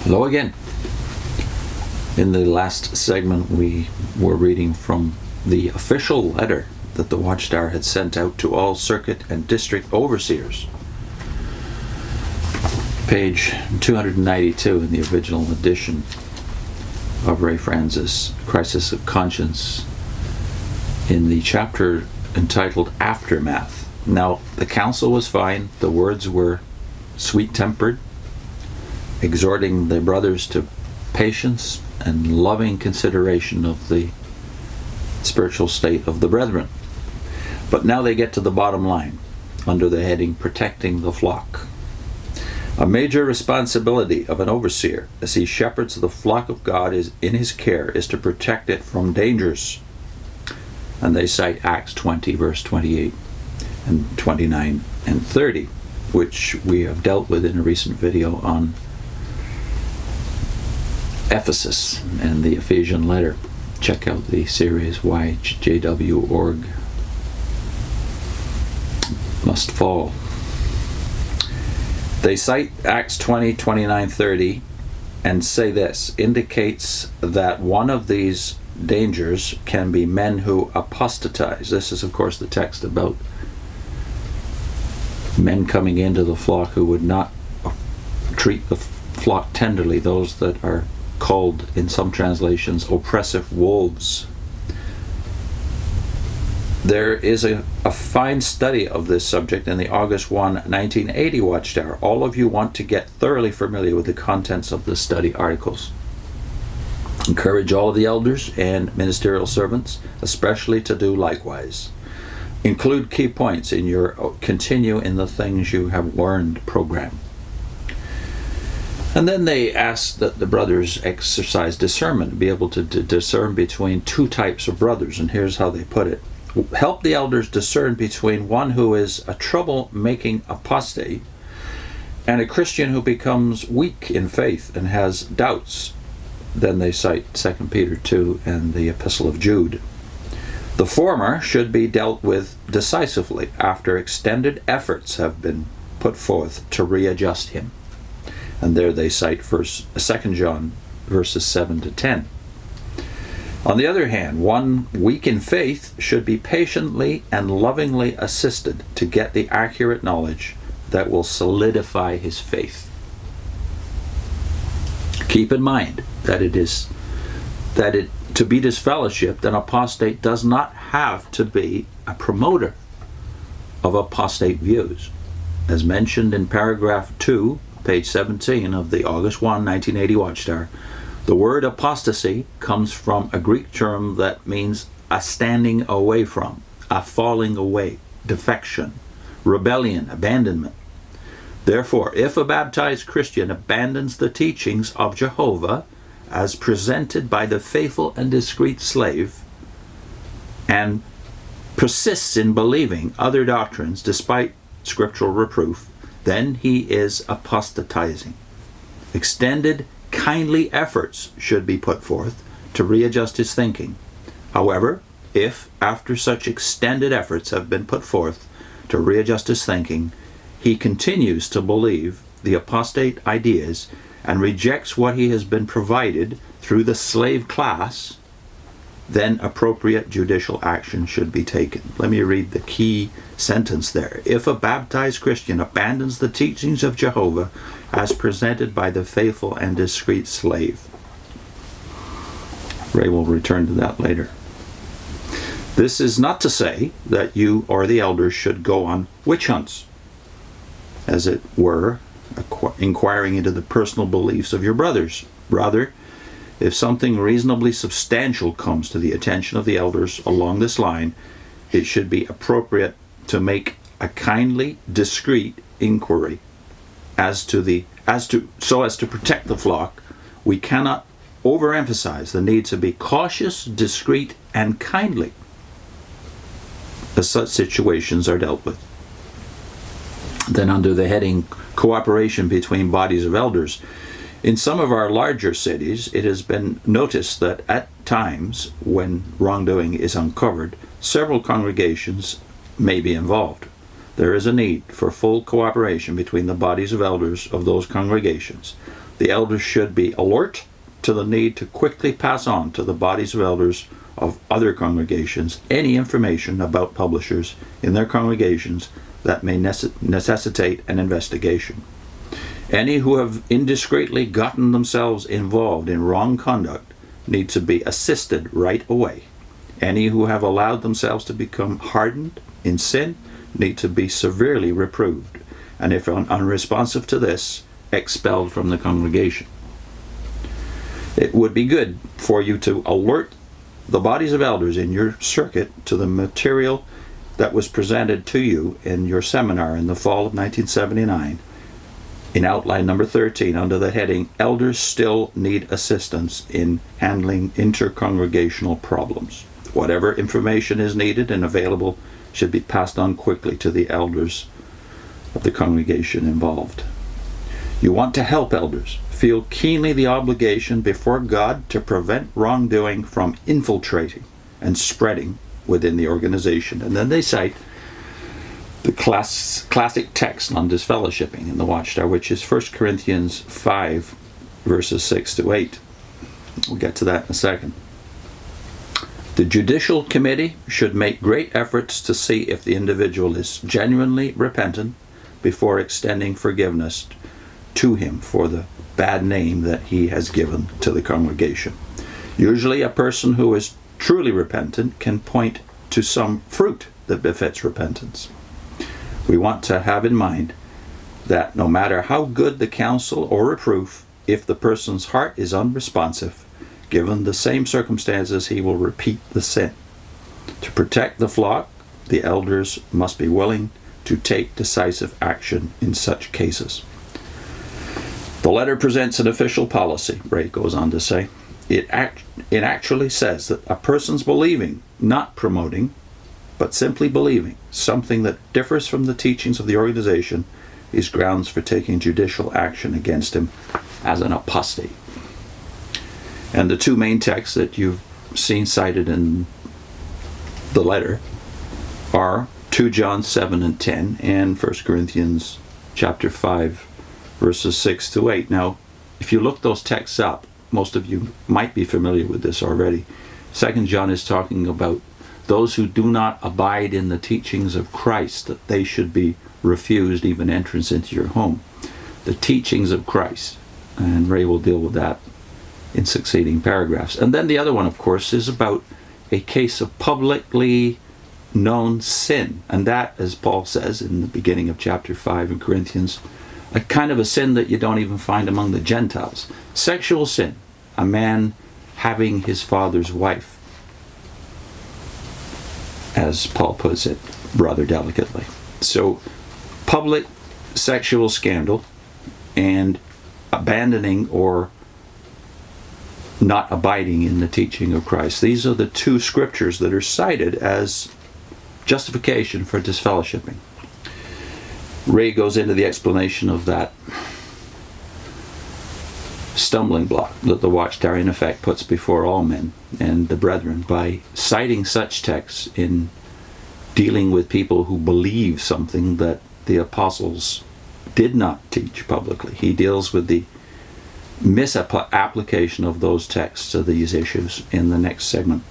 Hello again. In the last segment, we were reading from the official letter that the Watchtower had sent out to all circuit and district overseers. Page 292 in the original edition of Ray Franz's Crisis of Conscience, in the chapter entitled Aftermath. Now, the counsel was fine. The words were sweet-tempered, exhorting the brothers to patience and loving consideration of the spiritual state of the brethren. But now they get to the bottom line under the heading Protecting the Flock. A major responsibility of an overseer as he shepherds the flock of God is in his care is to protect it from dangers. And they cite Acts 20 verse 28 and 29 and 30, which we have dealt with in a recent video on Ephesus and the Ephesian letter. Check out the series Why JW Org Must Fall. They cite Acts 20, 29, 30 and say this indicates that one of these dangers can be men who apostatize. This is, of course, the text about men coming into the flock who would not treat the flock tenderly, those that are called in some translations oppressive wolves. There is a fine study of this subject in the August 1, 1980 Watchtower. All of you want to get thoroughly familiar with the contents of the study articles. Encourage all of the elders and ministerial servants, especially to do likewise. Include key points in your continue in the things you have learned program. And then they ask that the brothers exercise discernment, be able to discern between two types of brothers. And here's how they put it. Help the elders discern between one who is a trouble-making apostate and a Christian who becomes weak in faith and has doubts. Then they cite 2 Peter 2 and the Epistle of Jude. The former should be dealt with decisively after extended efforts have been put forth to readjust him. And there they cite 2 John verses 7 to 10. On the other hand, one weak in faith should be patiently and lovingly assisted to get the accurate knowledge that will solidify his faith. Keep in mind that to be disfellowshipped, an apostate does not have to be a promoter of apostate views. As mentioned in paragraph 2, page 17 of the August 1, 1980 Watchtower, the word apostasy comes from a Greek term that means a standing away from, a falling away, defection, rebellion, abandonment. Therefore, if a baptized Christian abandons the teachings of Jehovah as presented by the faithful and discreet slave and persists in believing other doctrines despite scriptural reproof, then he is apostatizing. Extended kindly efforts should be put forth to readjust his thinking. However, if after such extended efforts have been put forth to readjust his thinking, he continues to believe the apostate ideas and rejects what he has been provided through the slave class, then appropriate judicial action should be taken. Let me read the key sentence there. If a baptized Christian abandons the teachings of Jehovah as presented by the faithful and discreet slave. Ray will return to that later. This is not to say that you or the elders should go on witch hunts, as it were, inquiring into the personal beliefs of your brothers. Rather, if something reasonably substantial comes to the attention of the elders along this line, it should be appropriate to make a kindly, discreet inquiry so as to protect the flock. We cannot overemphasize the need to be cautious, discreet, and kindly as such situations are dealt with. Then under the heading Cooperation between Bodies of Elders, in some of our larger cities, it has been noticed that at times when wrongdoing is uncovered, several congregations may be involved. There is a need for full cooperation between the bodies of elders of those congregations. The elders should be alert to the need to quickly pass on to the bodies of elders of other congregations any information about publishers in their congregations that may necessitate an investigation. Any who have indiscreetly gotten themselves involved in wrong conduct need to be assisted right away. Any who have allowed themselves to become hardened in sin need to be severely reproved, and if unresponsive to this, expelled from the congregation. It would be good for you to alert the bodies of elders in your circuit to the material that was presented to you in your seminar in the fall of 1979 in outline number 13 under the heading Elders Still Need Assistance in Handling Intercongregational Problems. Whatever information is needed and available should be passed on quickly to the elders of the congregation involved. You want to help elders feel keenly the obligation before God to prevent wrongdoing from infiltrating and spreading within the organization. And then they cite the classic text on disfellowshipping in the Watchtower, which is 1 Corinthians 5, verses 6 to 8. We'll get to that in a second. The judicial committee should make great efforts to see if the individual is genuinely repentant before extending forgiveness to him for the bad name that he has given to the congregation. Usually a person who is truly repentant can point to some fruit that befits repentance. We want to have in mind that no matter how good the counsel or reproof, if the person's heart is unresponsive, given the same circumstances, he will repeat the sin. To protect the flock, the elders must be willing to take decisive action in such cases. The letter presents an official policy, Ray goes on to say. It actually says that a person's believing, not promoting, but simply believing something that differs from the teachings of the organization is grounds for taking judicial action against him as an apostate. And the two main texts that you've seen cited in the letter are 2 John 7 and 10 and 1 Corinthians chapter 5 verses 6 to 8. Now, if you look those texts up, most of you might be familiar with this already. 2 John is talking about those who do not abide in the teachings of Christ, that they should be refused even entrance into your home. The teachings of Christ. And Ray will deal with that in succeeding paragraphs. And then the other one, of course, is about a case of publicly known sin. And that, as Paul says in the beginning of chapter 5 in Corinthians, a kind of a sin that you don't even find among the Gentiles. Sexual sin. A man having his father's wife, as Paul puts it rather delicately. So, public sexual scandal and abandoning or not abiding in the teaching of Christ. These are the two scriptures that are cited as justification for disfellowshipping. Ray goes into the explanation of that stumbling block that the Watchtower in effect puts before all men and the brethren by citing such texts in dealing with people who believe something that the apostles did not teach publicly. He deals with the misapplication of those texts to these issues in the next segment.